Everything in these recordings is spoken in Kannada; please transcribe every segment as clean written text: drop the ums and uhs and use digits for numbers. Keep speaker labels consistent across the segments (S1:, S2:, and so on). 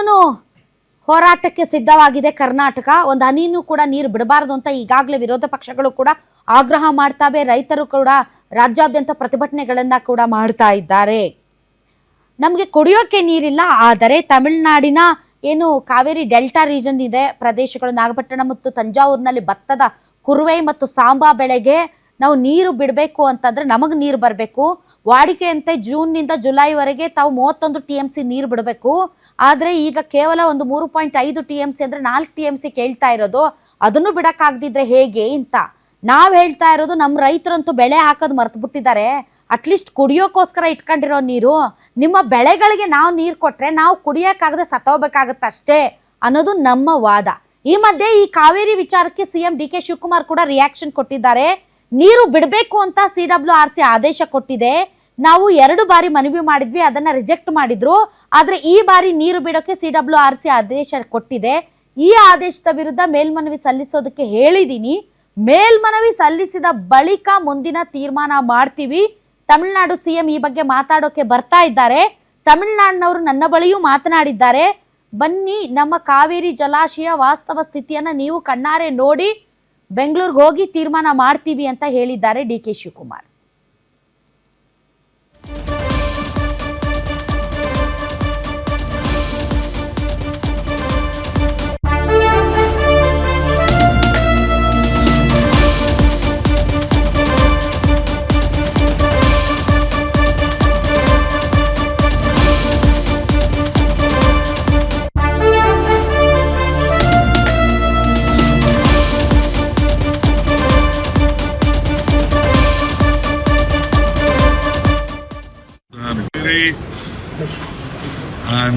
S1: ಕಾನೂನು ಹೋರಾಟಕ್ಕೆ ಸಿದ್ಧವಾಗಿದೆ ಕರ್ನಾಟಕ. ಒಂದು ಹನಿನೂ ಕೂಡ ನೀರು ಬಿಡಬಾರದು ಅಂತ ಈಗಾಗಲೇ ವಿರೋಧ ಪಕ್ಷಗಳು ಕೂಡ ಆಗ್ರಹ ಮಾಡ್ತಾವೆ. ರೈತರು ಕೂಡ ರಾಜ್ಯಾದ್ಯಂತ ಪ್ರತಿಭಟನೆಗಳನ್ನ ಕೂಡ ಮಾಡ್ತಾ ಇದ್ದಾರೆ. ನಮಗೆ ಕುಡಿಯೋಕೆ ನೀರಿಲ್ಲ, ಆದರೆ ತಮಿಳುನಾಡಿನ ಏನು ಕಾವೇರಿ ಡೆಲ್ಟಾ ರೀಜನ್ ಇದೆ ಪ್ರದೇಶಗಳು, ನಾಗಪಟ್ಟಣ ಮತ್ತು ತಂಜಾವೂರಿನಲ್ಲಿ ಭತ್ತದ ಕುರುವೆ ಮತ್ತು ಸಾಂಬಾ ಬೆಳೆಗೆ ನಾವು ನೀರು ಬಿಡಬೇಕು ಅಂತಂದ್ರೆ ನಮಗೆ ನೀರು ಬರಬೇಕು. ವಾಡಿಕೆಯಂತೆ ಜೂನ್ನಿಂದ ಜುಲೈವರೆಗೆ ತಾವು 31 TMC ನೀರು ಬಿಡಬೇಕು. ಆದರೆ ಈಗ ಕೇವಲ ಒಂದು 3.5 TMC ಅಂದರೆ 4 TMC ಕೇಳ್ತಾ ಇರೋದು. ಅದನ್ನು ಬಿಡೋಕ್ಕಾಗದಿದ್ರೆ ಹೇಗೆ ಅಂತ ನಾವು ಹೇಳ್ತಾ ಇರೋದು. ನಮ್ಮ ರೈತರಂತೂ ಬೆಳೆ ಹಾಕೋದು ಮರ್ತು ಬಿಟ್ಟಿದ್ದಾರೆ. ಅಟ್ಲೀಸ್ಟ್ ಕುಡಿಯೋಕ್ಕೋಸ್ಕರ ಇಟ್ಕೊಂಡಿರೋ ನೀರು, ನಿಮ್ಮ ಬೆಳೆಗಳಿಗೆ ನಾವು ನೀರು ಕೊಟ್ಟರೆ ನಾವು ಕುಡಿಯೋಕ್ಕಾಗದೆ ಸತ್ತೋಗ್ಬೇಕಾಗತ್ತೆ ಅಷ್ಟೇ ಅನ್ನೋದು ನಮ್ಮ ವಾದ. ಈ ಮಧ್ಯೆ ಈ ಕಾವೇರಿ ವಿಚಾರಕ್ಕೆ CM DK ಶಿವಕುಮಾರ್ ಕೂಡ ರಿಯಾಕ್ಷನ್ ಕೊಟ್ಟಿದ್ದಾರೆ. ನೀರು ಬಿಡಬೇಕು ಅಂತ CWRC ಆದೇಶ ಕೊಟ್ಟಿದೆ. ನಾವು 2 ಬಾರಿ ಮನವಿ ಮಾಡಿದ್ವಿ, ಅದನ್ನ ರಿಜೆಕ್ಟ್ ಮಾಡಿದ್ರು. ಆದ್ರೆ ಈ ಬಾರಿ ನೀರು ಬಿಡೋಕೆ CWRC ಆದೇಶ ಕೊಟ್ಟಿದೆ. ಈ ಆದೇಶದ ವಿರುದ್ಧ ಮೇಲ್ಮನವಿ ಸಲ್ಲಿಸೋದಕ್ಕೆ ಹೇಳಿದೀನಿ. ಮೇಲ್ಮನವಿ ಸಲ್ಲಿಸಿದ ಬಳಿಕ ಮುಂದಿನ ತೀರ್ಮಾನ ಮಾಡ್ತೀವಿ. ತಮಿಳುನಾಡು CM ಈ ಬಗ್ಗೆ ಮಾತಾಡೋಕೆ ಬರ್ತಾ ಇದ್ದಾರೆ. ತಮಿಳುನಾಡಿನವರು ನನ್ನ ಬಳಿಯೂ ಮಾತನಾಡಿದ್ದಾರೆ. ಬನ್ನಿ, ನಮ್ಮ ಕಾವೇರಿ ಜಲಾಶಯ ವಾಸ್ತವ ಸ್ಥಿತಿಯನ್ನ ನೀವು ಕಣ್ಣಾರೆ ನೋಡಿ ಬೆಂಗಳೂರಿಗೆ ಹೋಗಿ ತೀರ್ಮಾನ ಮಾಡ್ತೀವಿ ಅಂತ ಹೇಳಿದ್ದಾರೆ DK ಶಿವಕುಮಾರ್.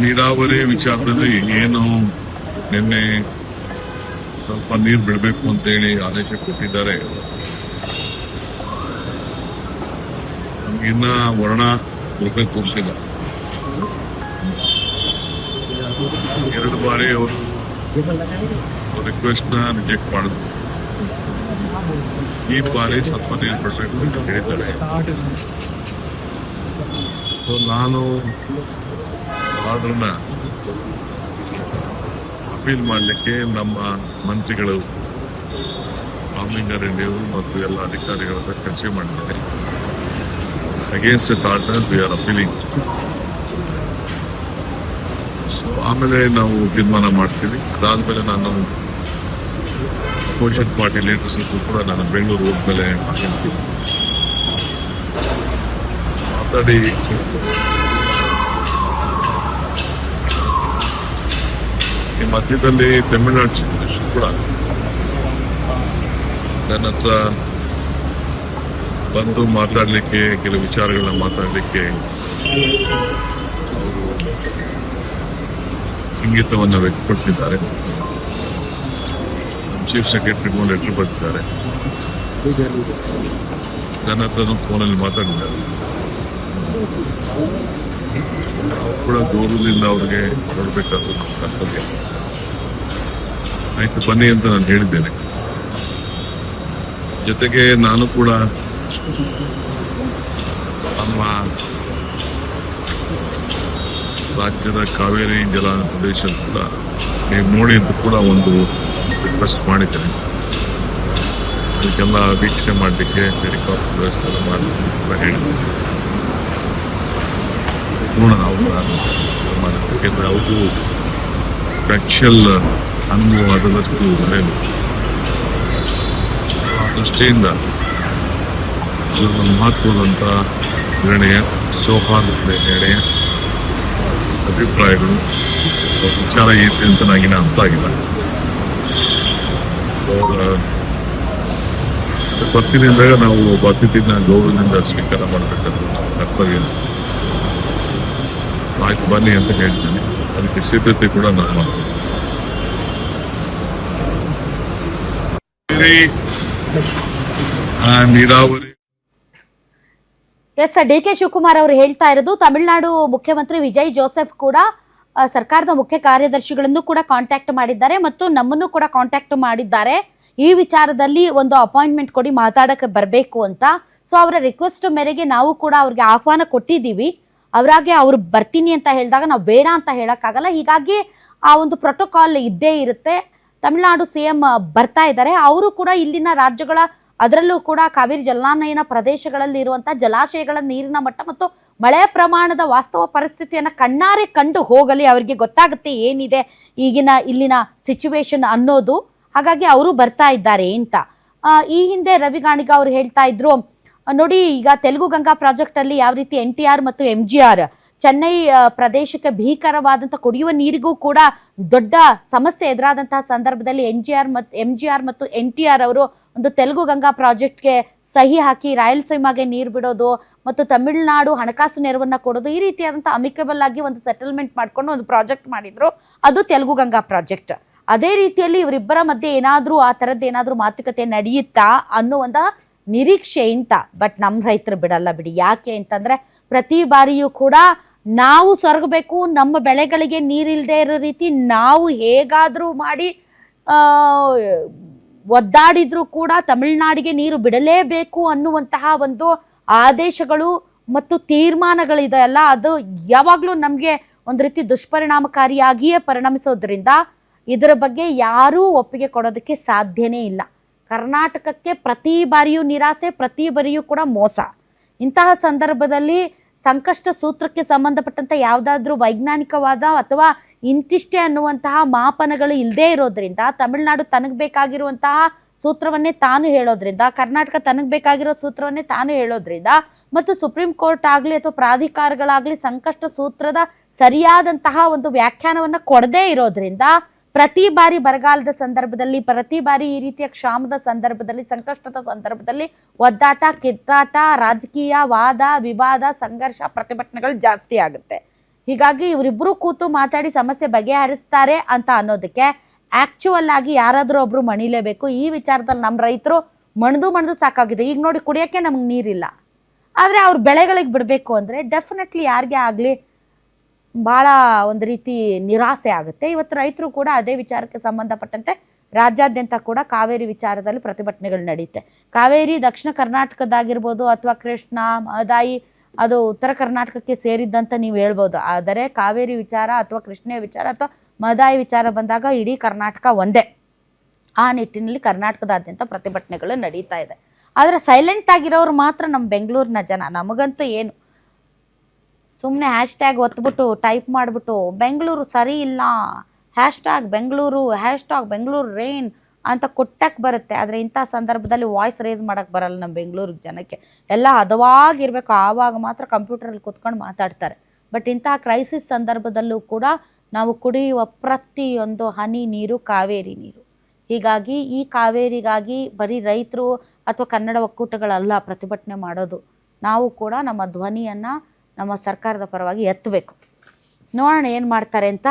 S2: ನೀರಾವರಿ ವಿಚಾರದಲ್ಲಿ ಏನು ನಿನ್ನೆ ಸ್ವಲ್ಪ ನೀರು ಬಿಡಬೇಕು ಅಂತೇಳಿ ಆದೇಶ ಕೊಟ್ಟಿದ್ದಾರೆ. ನಮಗಿನ್ನ ವರ್ಣ ರೂಪಾಯಿ ಕೊಡ್ತಿಲ್ಲ. 2 ಬಾರಿ ಅವರು ರಿಕ್ವೆಸ್ಟ್ ನ ರಿಜೆಕ್ಟ್ ಮಾಡಿದ್ರು. ಈ ಬಾರಿ ಸ್ವಲ್ಪ ನೀರು ಬಿಡಬೇಕು ಅಂತ ಹೇಳಿದ್ದಾರೆ. ನಾನು ಆರ್ಡರ್ನ ಅಪೀಲ್ ಮಾಡಲಿಕ್ಕೆ ನಮ್ಮ ಮಂತ್ರಿಗಳು ರಾಮಲಿಂಗಾರೆಡ್ಡಿಯವರು ಮತ್ತು ಎಲ್ಲ ಅಧಿಕಾರಿಗಳ ಹತ್ರ ಚರ್ಚೆ ಮಾಡಿದ್ದಾರೆ. Against the order we are appealing. ಆಮೇಲೆ ನಾವು ತೀರ್ಮಾನ ಮಾಡ್ತೀವಿ. ಅದಾದ್ಮೇಲೆ ನಾನು ಅಪೋಸಿಷನ್ ಪಾರ್ಟಿ ಲೀಡರ್ಸ್ ಕೂಡ ನಾನು ಬೆಂಗಳೂರು ಹೋದ್ಮೇಲೆ ಮಾತಾಡಿ ಈ ಮಧ್ಯದಲ್ಲಿ ತಮಿಳುನಾಡು ಚೀಫ್ ಮಿನಿಸ್ಟರ್ ಕೂಡ ನನ್ನ ಹತ್ರ ಬಂದು ಮಾತಾಡಲಿಕ್ಕೆ, ಕೆಲವು ವಿಚಾರಗಳನ್ನ ಮಾತಾಡಲಿಕ್ಕೆ ಅವರು ಇಂಗಿತವನ್ನು ವ್ಯಕ್ತಪಡಿಸಿದ್ದಾರೆ. ಚೀಫ್ ಸೆಕ್ರೆಟರಿಗೂ ಲೆಟರ್ ಬರೆದಿದ್ದಾರೆ. ನನ್ನ ಹತ್ರನೂ ಫೋನಲ್ಲಿ ಮಾತಾಡಿದ್ದಾರೆ. ನಾವು ಕೂಡ ಗೌರವದಿಂದ ಅವ್ರಿಗೆ ನೋಡಬೇಕಾದ ಕರ್ತವ್ಯ. ಆಯ್ತು ಬನ್ನಿ ಅಂತ ನಾನು ಹೇಳಿದ್ದೇನೆ. ಜೊತೆಗೆ ನಾನು ಕೂಡ ನಮ್ಮ ರಾಜ್ಯದ ಕಾವೇರಿ ಜಲ ಪ್ರದೇಶ ಕೂಡ ನೀವು ನೋಡಿ ಅಂತ ಕೂಡ ಒಂದು ರಿಕ್ವೆಸ್ಟ್ ಮಾಡಿದ್ದೇನೆ. ಅದಕ್ಕೆಲ್ಲ ವೀಕ್ಷಣೆ ಮಾಡಲಿಕ್ಕೆ ಹೆಲಿಕಾಪ್ಟರ್ ವ್ಯವಸ್ಥೆ ಎಲ್ಲ ಮಾಡಲಿಕ್ಕೆ ಹೇಳಿದ್ದೇನೆ. ಪೂರ್ಣ ಯಾಕೆಂದ್ರೆ ಅವರು ಫ್ಯಾಕ್ಚುಯಲ್ ಅನುಭವ ಅದರಷ್ಟು ಒಳ್ಳೆಯದು. ಆ ದೃಷ್ಟಿಯಿಂದ ಇದೊಂದು ಮಹತ್ವದಂತ ನಿರ್ಣಯ, ಸೌಹಾರ್ದದ ನಿರ್ಣಯ, ಅಭಿಪ್ರಾಯಗಳು, ವಿಚಾರ ಐತೆ ಅಂತ ನನಗಿನ ಅರ್ಥ ಆಗಿಲ್ಲ. ಬರ್ತಿದ್ದಾಗ ನಾವು ಒಬ್ಬ ಅತಿಥಿನ ಗೌರವದಿಂದ ಸ್ವೀಕಾರ ಮಾಡಬೇಕಾದ್ರೆ ನಾವು ಕರ್ತವ್ಯ. ಆಯ್ತು ಬನ್ನಿ ಅಂತ ಹೇಳ್ತೀನಿ. ಅದಕ್ಕೆ ಸಿದ್ಧತೆ ಕೂಡ ನಾವು ಮಾಡ್ತೀವಿ. ನೀರಾವರಿ
S1: ಎಸ್ DK ಶಿವಕುಮಾರ್ ಅವರು ಹೇಳ್ತಾ ಇರೋದು. ತಮಿಳುನಾಡು ಮುಖ್ಯಮಂತ್ರಿ ವಿಜಯ್ ಜೋಸೆಫ್ ಕೂಡ ಸರ್ಕಾರದ ಮುಖ್ಯ ಕಾರ್ಯದರ್ಶಿಗಳನ್ನು ಕೂಡ ಕಾಂಟ್ಯಾಕ್ಟ್ ಮಾಡಿದ್ದಾರೆ ಮತ್ತು ನಮ್ಮನ್ನು ಕೂಡ ಕಾಂಟ್ಯಾಕ್ಟ್ ಮಾಡಿದ್ದಾರೆ. ಈ ವಿಚಾರದಲ್ಲಿ ಒಂದು ಅಪಾಯಿಂಟ್ಮೆಂಟ್ ಕೊಡಿ, ಮಾತಾಡಕ್ಕೆ ಬರಬೇಕು ಅಂತ. ಸೊ ಅವರ ರಿಕ್ವೆಸ್ಟ್ ಮೇರೆಗೆ ನಾವು ಕೂಡ ಅವ್ರಿಗೆ ಆಹ್ವಾನ ಕೊಟ್ಟಿದ್ದೀವಿ. ಅವರಾಗೆ ಅವ್ರು ಬರ್ತೀನಿ ಅಂತ ಹೇಳಿದಾಗ ನಾವು ಬೇಡ ಅಂತ ಹೇಳೋಕ್ಕಾಗಲ್ಲ. ಹೀಗಾಗಿ ಆ ಒಂದು ಪ್ರೋಟೋಕಾಲ್ ಇದ್ದೇ ಇರುತ್ತೆ. ತಮಿಳುನಾಡು CM ಬರ್ತಾ ಇದ್ದಾರೆ. ಅವರು ಕೂಡ ಇಲ್ಲಿನ ರಾಜ್ಯಗಳ, ಅದರಲ್ಲೂ ಕೂಡ ಕಾವೇರಿ ಜಲಾನಯನ ಪ್ರದೇಶಗಳಲ್ಲಿ ಇರುವಂತಹ ಜಲಾಶಯಗಳ ನೀರಿನ ಮಟ್ಟ ಮತ್ತು ಮಳೆ ಪ್ರಮಾಣದ ವಾಸ್ತವ ಪರಿಸ್ಥಿತಿಯನ್ನು ಕಣ್ಣಾರೆ ಕಂಡು ಹೋಗಲಿ, ಅವರಿಗೆ ಗೊತ್ತಾಗುತ್ತೆ ಏನಿದೆ ಈಗಿನ ಇಲ್ಲಿನ ಸಿಚುವೇಶನ್ ಅನ್ನೋದು. ಹಾಗಾಗಿ ಅವರು ಬರ್ತಾ ಇದ್ದಾರೆ ಅಂತ. ಈ ಹಿಂದೆ ರವಿ ಗಾಣಿಗ ಅವರು ಹೇಳ್ತಾ ಇದ್ರು, ನೋಡಿ ಈಗ ತೆಲುಗು ಗಂಗಾ ಪ್ರಾಜೆಕ್ಟ್ ಅಲ್ಲಿ ಯಾವ ರೀತಿ NTR ಮತ್ತು MGR ಚೆನ್ನೈ ಪ್ರದೇಶಕ್ಕೆ ಭೀಕರವಾದಂತಹ ಕುಡಿಯುವ ನೀರಿಗೂ ಕೂಡ ದೊಡ್ಡ ಸಮಸ್ಯೆ ಎದುರಾದಂತಹ ಸಂದರ್ಭದಲ್ಲಿ MGR ಮತ್ತು NTR ಅವರು ಒಂದು ತೆಲುಗು ಗಂಗಾ ಪ್ರಾಜೆಕ್ಟ್ಗೆ ಸಹಿ ಹಾಕಿ ರಾಯಲಸೀಮಾಗೆ ನೀರು ಬಿಡೋದು ಮತ್ತು ತಮಿಳುನಾಡು ಹಣಕಾಸು ನೆರವನ್ನ ಕೊಡೋದು, ಈ ರೀತಿಯಾದಂತಹ ಅಮಿಕಬಲ್ ಆಗಿ ಒಂದು ಸೆಟಲ್ಮೆಂಟ್ ಮಾಡ್ಕೊಂಡು ಒಂದು ಪ್ರಾಜೆಕ್ಟ್ ಮಾಡಿದ್ರು. ಅದು ತೆಲುಗು ಗಂಗಾ ಪ್ರಾಜೆಕ್ಟ್. ಅದೇ ರೀತಿಯಲ್ಲಿ ಇವರಿಬ್ಬರ ಮಧ್ಯೆ ಏನಾದ್ರೂ ಆ ಥರದ್ದು ಏನಾದ್ರೂ ಮಾತುಕತೆ ನಡೆಯುತ್ತಾ ಅನ್ನುವಂಥ ನಿರೀಕ್ಷೆ ಇಂತ. ಬಟ್ ನಮ್ಮ ರೈತರು ಬಿಡಲ್ಲ ಬಿಡಿ. ಯಾಕೆ ಅಂತಂದ್ರೆ ಪ್ರತಿ ಬಾರಿಯೂ ಕೂಡ ನಾವು ಸೊರಗಬೇಕು, ನಮ್ಮ ಬೆಳೆಗಳಿಗೆ ನೀರಿಲ್ಲದೆ ಇರೋ ರೀತಿ ನಾವು ಹೇಗಾದ್ರೂ ಮಾಡಿ ಒದ್ದಾಡಿದ್ರು ಕೂಡ ತಮಿಳುನಾಡಿಗೆ ನೀರು ಬಿಡಲೇಬೇಕು ಅನ್ನುವಂತಹ ಒಂದು ಆದೇಶಗಳು ಮತ್ತು ತೀರ್ಮಾನಗಳಿದೆಯಲ್ಲ, ಅದು ಯಾವಾಗಲೂ ನಮಗೆ ಒಂದು ರೀತಿ ದುಷ್ಪರಿಣಾಮಕಾರಿಯಾಗಿಯೇ ಪರಿಣಮಿಸೋದ್ರಿಂದ ಇದರ ಬಗ್ಗೆ ಯಾರೂ ಒಪ್ಪಿಗೆ ಕೊಡೋದಕ್ಕೆ ಸಾಧ್ಯನೇ ಇಲ್ಲ. ಕರ್ನಾಟಕಕ್ಕೆ ಪ್ರತಿ ಬಾರಿಯೂ ನಿರಾಸೆ, ಪ್ರತಿ ಬಾರಿಯೂ ಕೂಡ ಮೋಸ. ಇಂತಹ ಸಂದರ್ಭದಲ್ಲಿ ಸಂಕಷ್ಟ ಸೂತ್ರಕ್ಕೆ ಸಂಬಂಧಪಟ್ಟಂತೆ ಯಾವುದಾದ್ರೂ ವೈಜ್ಞಾನಿಕವಾದ ಅಥವಾ ಇಂತಿಷ್ಟೇ ಅನ್ನುವಂತಹ ಮಾಪನಗಳು ಇಲ್ಲದೇ ಇರೋದ್ರಿಂದ, ತಮಿಳುನಾಡು ತನಗೆ ಬೇಕಾಗಿರುವಂತಹ ಸೂತ್ರವನ್ನೇ ತಾನು ಹೇಳೋದ್ರಿಂದ, ಕರ್ನಾಟಕ ತನಗೆ ಬೇಕಾಗಿರೋ ಸೂತ್ರವನ್ನೇ ತಾನು ಹೇಳೋದ್ರಿಂದ, ಮತ್ತು ಸುಪ್ರೀಂ ಕೋರ್ಟ್ ಆಗಲಿ ಅಥವಾ ಪ್ರಾಧಿಕಾರಗಳಾಗಲಿ ಸಂಕಷ್ಟ ಸೂತ್ರದ ಸರಿಯಾದಂತಹ ಒಂದು ವ್ಯಾಖ್ಯಾನವನ್ನು ಕೊಡದೇ ಇರೋದ್ರಿಂದ ಪ್ರತಿ ಬಾರಿ ಬರಗಾಲದ ಸಂದರ್ಭದಲ್ಲಿ, ಪ್ರತಿ ಬಾರಿ ಈ ರೀತಿಯ ಕ್ಷಾಮದ ಸಂದರ್ಭದಲ್ಲಿ, ಸಂಕಷ್ಟದ ಸಂದರ್ಭದಲ್ಲಿ ಒದ್ದಾಟ, ಕಿತ್ತಾಟ, ರಾಜಕೀಯ ವಾದ ವಿವಾದ, ಸಂಘರ್ಷ, ಪ್ರತಿಭಟನೆಗಳು ಜಾಸ್ತಿ ಆಗುತ್ತೆ. ಹೀಗಾಗಿ ಇವರಿಬ್ಬರು ಕೂತು ಮಾತಾಡಿ ಸಮಸ್ಯೆ ಬಗೆಹರಿಸ್ತಾರೆ ಅಂತ ಅನ್ನೋದಕ್ಕೆ ಆಕ್ಚುವಲ್ ಆಗಿ ಯಾರಾದರೂ ಒಬ್ರು ಮಣಿಲೇಬೇಕು. ಈ ವಿಚಾರದಲ್ಲಿ ನಮ್ಮ ರೈತರು ಮಣ್ದು ಸಾಕಾಗಿದೆ. ಈಗ ನೋಡಿ, ಕುಡಿಯೋಕ್ಕೆ ನಮ್ಗೆ ನೀರಿಲ್ಲ, ಆದರೆ ಅವ್ರ ಬೆಳೆಗಳಿಗೆ ಬಿಡಬೇಕು ಅಂದರೆ ಡೆಫಿನೆಟ್ಲಿ ಯಾರಿಗೆ ಆಗಲಿ ಭಾಳ ಒಂದು ರೀತಿ ನಿರಾಸೆ ಆಗುತ್ತೆ. ಇವತ್ತು ರೈತರು ಕೂಡ ಅದೇ ವಿಚಾರಕ್ಕೆ ಸಂಬಂಧಪಟ್ಟಂತೆ ರಾಜ್ಯಾದ್ಯಂತ ಕೂಡ ಕಾವೇರಿ ವಿಚಾರದಲ್ಲಿ ಪ್ರತಿಭಟನೆಗಳು ನಡೆಯುತ್ತೆ. ಕಾವೇರಿ ದಕ್ಷಿಣ ಕರ್ನಾಟಕದಾಗಿರ್ಬೋದು ಅಥವಾ ಕೃಷ್ಣ, ಮಹದಾಯಿ ಅದು ಉತ್ತರ ಕರ್ನಾಟಕಕ್ಕೆ ಸೇರಿದ್ದಂತ ನೀವು ಹೇಳ್ಬೋದು. ಆದರೆ ಕಾವೇರಿ ವಿಚಾರ ಅಥವಾ ಕೃಷ್ಣ ವಿಚಾರ ಅಥವಾ ಮಹದಾಯಿ ವಿಚಾರ ಬಂದಾಗ ಇಡೀ ಕರ್ನಾಟಕ ಒಂದೇ. ಆ ನಿಟ್ಟಿನಲ್ಲಿ ಕರ್ನಾಟಕದಾದ್ಯಂತ ಪ್ರತಿಭಟನೆಗಳು ನಡೀತಾ ಇದೆ. ಆದರೆ ಸೈಲೆಂಟ್ ಆಗಿರೋರು ಮಾತ್ರ ನಮ್ಮ ಬೆಂಗಳೂರಿನ ಜನ. ನಮಗಂತೂ ಏನು, ಸುಮ್ಮನೆ ಹ್ಯಾಶ್ಟ್ಯಾಗ್ ಒತ್ಬಿಟ್ಟು ಟೈಪ್ ಮಾಡಿಬಿಟ್ಟು ಬೆಂಗಳೂರು ಸರಿ ಇಲ್ಲ, ಹ್ಯಾಶ್ಟ್ಯಾಗ್ ಬೆಂಗಳೂರು ರೈನ್ ಅಂತ ಕೊಟ್ಟಕ್ಕೆ ಬರುತ್ತೆ. ಆದರೆ ಇಂಥ ಸಂದರ್ಭದಲ್ಲಿ ವಾಯ್ಸ್ ರೇಸ್ ಮಾಡೋಕ್ಕೆ ಬರಲ್ಲ ನಮ್ಮ ಬೆಂಗಳೂರು ಜನಕ್ಕೆ. ಎಲ್ಲ ಹದವಾಗಿರಬೇಕು, ಆವಾಗ ಮಾತ್ರ ಕಂಪ್ಯೂಟರಲ್ಲಿ ಕೂತ್ಕೊಂಡು ಮಾತಾಡ್ತಾರೆ. ಬಟ್ ಇಂತಹ ಕ್ರೈಸಿಸ್ ಸಂದರ್ಭದಲ್ಲೂ ಕೂಡ ನಾವು ಕುಡಿಯುವ ಪ್ರತಿಯೊಂದು ಹನಿ ನೀರು ಕಾವೇರಿ ನೀರು. ಹೀಗಾಗಿ ಈ ಕಾವೇರಿಗಾಗಿ ಬರೀ ರೈತರು ಅಥವಾ ಕನ್ನಡ ಒಕ್ಕೂಟಗಳಲ್ಲ ಪ್ರತಿಭಟನೆ ಮಾಡೋದು. ನಾವು ಕೂಡ ನಮ್ಮ ಧ್ವನಿಯನ್ನು ನಮ್ಮ ಸರ್ಕಾರದ ಪರವಾಗಿ ಎತ್ತಬೇಕು. ನೋಡೋಣ ಏನು ಮಾಡ್ತಾರೆ ಅಂತ.